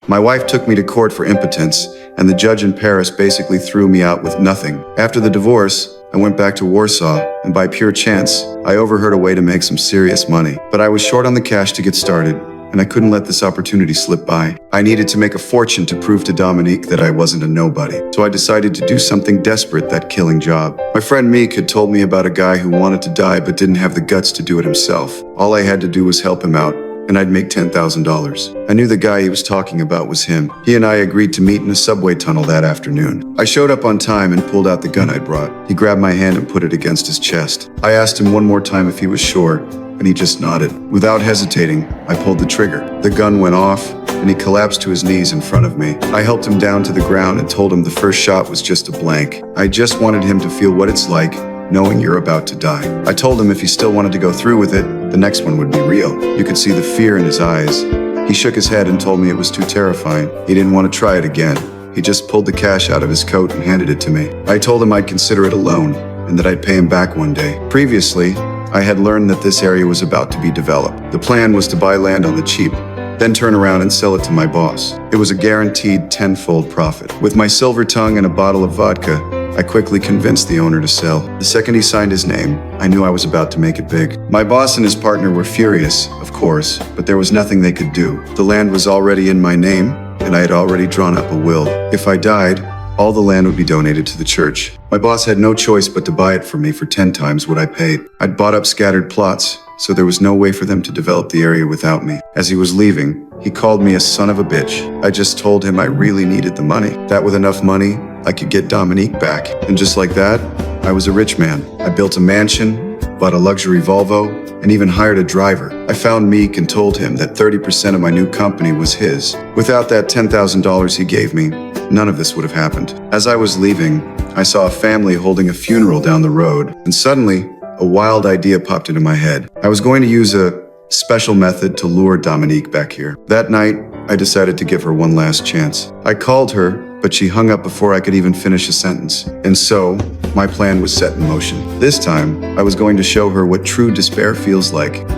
My wife took me to court for impotence, and the judge in Paris basically threw me out with nothing. After the divorce, I went back to Warsaw, and by pure chance, I overheard a way to make some serious money. But I was short on the cash to get started, and I couldn't let this opportunity slip by. I needed to make a fortune to prove to Dominique that I wasn't a nobody. So I decided to do something desperate, that killing job. My friend Meek had told me about a guy who wanted to die but didn't have the guts to do it himself. All I had to do was help him out, and I'd make $10,000. I knew the guy he was talking about was him. He and I agreed to meet in a subway tunnel that afternoon. I showed up on time and pulled out the gun I'd brought. He grabbed my hand and put it against his chest. I asked him one more time if he was sure, and he just nodded. Without hesitating, I pulled the trigger. The gun went off, and he collapsed to his knees in front of me. I helped him down to the ground and told him the first shot was just a blank. I just wanted him to feel what it's like knowing you're about to die. I told him if he still wanted to go through with it, the next one would be real. You could see the fear in his eyes. He shook his head and told me it was too terrifying. He didn't want to try it again. He just pulled the cash out of his coat and handed it to me. I told him I'd consider it a loan and that I'd pay him back one day. Previously, I had learned that this area was about to be developed. The plan was to buy land on the cheap, then turn around and sell it to my boss. It was a guaranteed tenfold profit. With my silver tongue and a bottle of vodka, I quickly convinced the owner to sell. The second he signed his name, I knew I was about to make it big. My boss and his partner were furious, of course, but there was nothing they could do. The land was already in my name, and I had already drawn up a will. If I died, all the land would be donated to the church. My boss had no choice but to buy it for me for 10 times what I paid. I'd bought up scattered plots, so there was no way for them to develop the area without me. As he was leaving, he called me a son of a bitch. I just told him I really needed the money. That with enough money, I could get Dominique back. And just like that, I was a rich man. I built a mansion, bought a luxury Volvo, and even hired a driver. I found Meek and told him that 30% of my new company was his. Without that $10,000 he gave me, none of this would have happened. As I was leaving, I saw a family holding a funeral down the road, and suddenly, a wild idea popped into my head. I was going to use a special method to lure Dominique back here. That night, I decided to give her one last chance. I called her, but she hung up before I could even finish a sentence. And so, my plan was set in motion. This time, I was going to show her what true despair feels like.